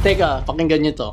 Teka, pakinggan nyo to.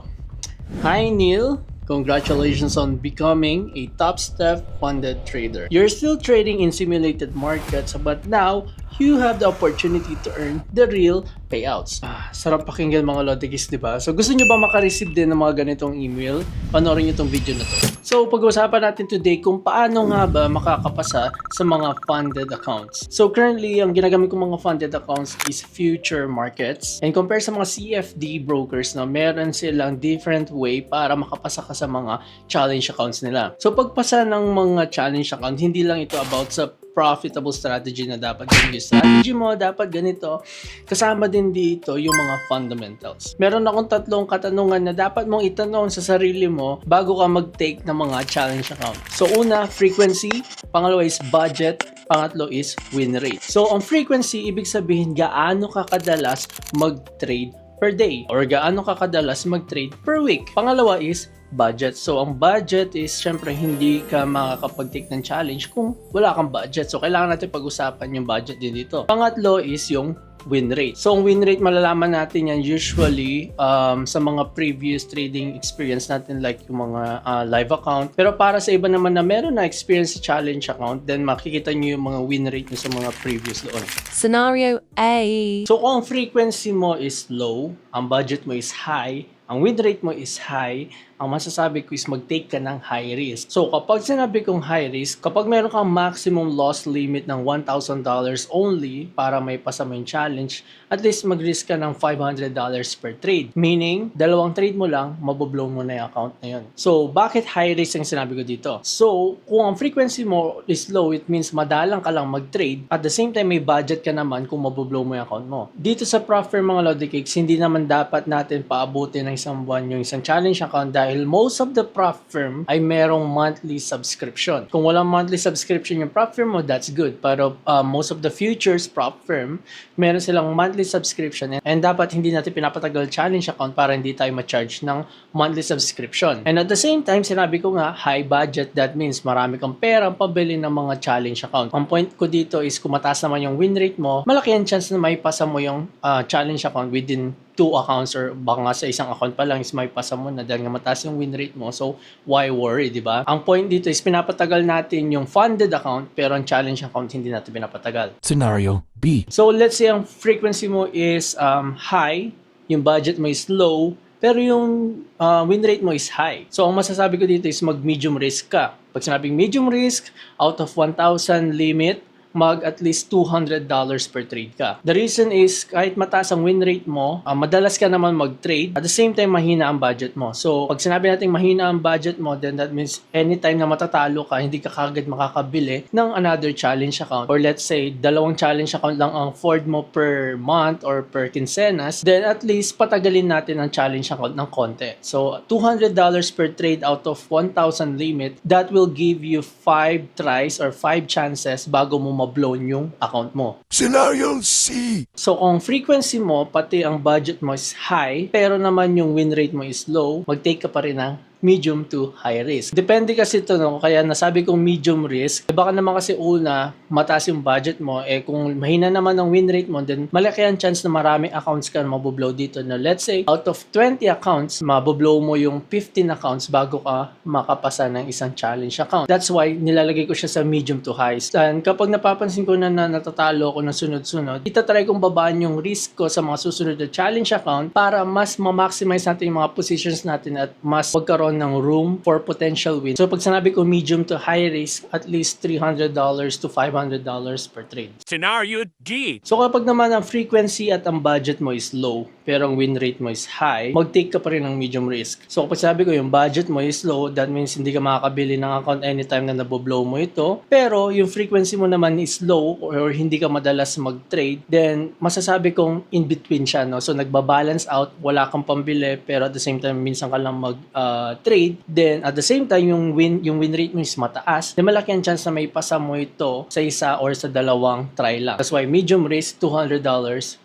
Hi Neil, congratulations on becoming a top step funded trader. You're still trading in simulated markets, but now you have the opportunity to earn the real payouts. Sarap pakinggan mga Lodikis, di ba? So gusto nyo ba makareceive din ng mga ganitong email? Panoorin nyo tong video na to. So pag-uusapan natin today kung paano nga ba makakapasa sa mga funded accounts. So currently, ang ginagamit kong mga funded accounts is future markets. And compare sa mga CFD brokers na meron silang different way para makapasa ka sa mga challenge accounts nila. So pagpasa ng mga challenge account, hindi lang ito about sa profitable strategy na dapat yung strategy mo, dapat ganito. Kasama din dito yung mga fundamentals. Meron akong tatlong katanungan na dapat mong itanong sa sarili mo bago ka mag-take ng mga challenge account. So una, frequency. Pangalawa is budget. Pangatlo is win rate. So ang frequency, ibig sabihin gaano ka kadalas mag-trade per day or gaano ka kadalas mag-trade per week. Pangalawa is budget. So, ang budget is syempre hindi ka makakapag-take ng challenge kung wala kang budget. So, kailangan natin pag-usapan yung budget din dito. Pangatlo is yung win rate. So, ang win rate malalaman natin yan usually sa mga previous trading experience natin like yung mga live account. Pero para sa iba naman na meron na experience sa challenge account, then makikita nyo yung mga win rate nyo sa mga previous doon. Scenario A. So, kung ang frequency mo is low, ang budget mo is high, ang win rate mo is high, ang masasabi ko is mag-take ka ng high risk. So, kapag sinabi kong high risk, kapag meron kang maximum loss limit ng $1,000 only para may pasa mo yung challenge, at least mag-risk ka ng $500 per trade. Meaning, dalawang trade mo lang, maboblow mo na yung account na yun. So, bakit high risk ang sinabi ko dito? So, kung ang frequency mo is low, it means madalang ka lang mag-trade. At the same time, may budget ka naman kung maboblow mo yung account mo. Dito sa prop firm mga Lodi Cakes, hindi naman dapat natin paabutin ng isang buwan yung isang challenge account dahil most of the prop firm ay merong monthly subscription. Kung walang monthly subscription yung prop firm mo, that's good. Pero most of the futures prop firm, meron silang monthly subscription and dapat hindi natin pinapatagal challenge account para hindi tayo ma-charge ng monthly subscription. And at the same time, sinabi ko nga, high budget, that means marami kang pera pabili ng mga challenge account. Ang point ko dito is kung mataas naman yung win rate mo, malaki ang chance na may pasa mo yung challenge account within 2 accounts or baka nga sa isang account pa lang is may pasa mo na dahil nga mataas yung win rate mo. So, why worry, di ba? Ang point dito is pinapatagal natin yung funded account pero ang challenge account hindi natin pinapatagal. Scenario B. So, let's say ang frequency mo is high, yung budget mo is low, pero yung win rate mo is high. So, ang masasabi ko dito is mag-medium risk ka. Pag sinabing medium risk, out of 1,000 limit, mag at least $200 per trade ka. The reason is kahit mataas ang win rate mo, madalas ka naman mag-trade. At the same time, mahina ang budget mo. So, pag sinabi natin mahina ang budget mo, then that means anytime na matatalo ka, hindi ka kagad makakabili ng another challenge account. Or let's say, dalawang challenge account lang ang afford mo per month or per quincenas, then at least patagalin natin ang challenge account ng konti. So, $200 per trade out of 1,000 limit, that will give you 5 tries or 5 chances bago mo ma-blow yung account mo. Scenario C. So, kung frequency mo, pati ang budget mo is high, pero naman yung win rate mo is low, mag-take ka pa rin ng medium to high risk. Depende kasi ito, no? Kaya nasabi kong medium risk. Baka naman kasi una, mataas yung budget mo. Kung mahina naman ang win rate mo, then malaki ang chance na maraming accounts ka na maboblow dito. Na let's say, out of 20 accounts, maboblow mo yung 15 accounts bago ka makapasa ng isang challenge account. That's why, nilalagay ko siya sa medium to high. And kapag napapansin ko na natatalo ako ng sunod-sunod, itatry kong babaan yung risk ko sa mga susunod na challenge account para mas ma-maximize natin yung mga positions natin at mas magkaroon ng room for potential win. So pag sinabi ko medium to high risk, at least $300 to $500 per trade. Scenario D. So kapag naman ang frequency at ang budget mo is low, pero ang win rate mo is high, mag-take ka pa rin ng medium risk. So kapag sabi ko yung budget mo is low, that means hindi ka makakabili ng account anytime na naboblow mo ito. Pero yung frequency mo naman is low or hindi ka madalas mag-trade, then masasabi kong in between siya, no? So nagbabalance out, wala kang pambili, pero at the same time minsan ka lang mag-trade. Then at the same time yung win rate mo is mataas, then malaki ang chance na may pasa mo ito sa isa or sa dalawang try lang. That's why medium risk $200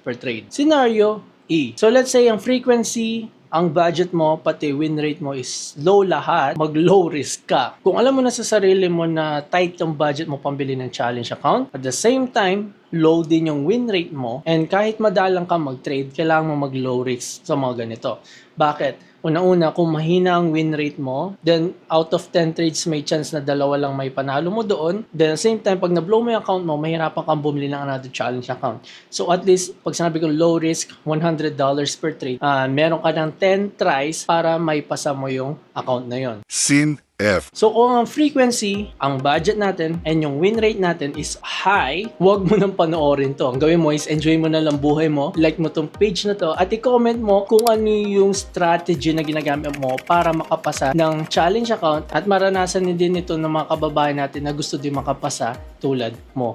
per trade. Scenario E. So let's say ang frequency ang budget mo, pati win rate mo is low lahat, mag-low risk ka. Kung alam mo na sa sarili mo na tight yung budget mo pambili ng challenge account, at the same time, low din yung win rate mo, and kahit madalang ka mag-trade, kailangan mo mag-low risk sa mga ganito. Bakit? Una-una, kung mahina ang win rate mo, then out of 10 trades, may chance na dalawa lang may panalo mo doon. Then at the same time, pag na-blow mo yung account mo, mahirapan kang bumili ng another challenge account. So at least, pag sinabi ko low risk, $100 per trade, meron ka ng 10 tries para may pasa mo yung account na yon. Sin F. So kung ang frequency, ang budget natin, and yung win rate natin is high, huwag mo nang panoorin to. Ang gawin mo is enjoy mo na lang buhay mo, like mo tong page na to, at i-comment mo kung ano yung strategy na ginagamit mo para makapasa ng challenge account, at maranasan din ito ng mga kababayan natin na gusto din makapasa tulad mo.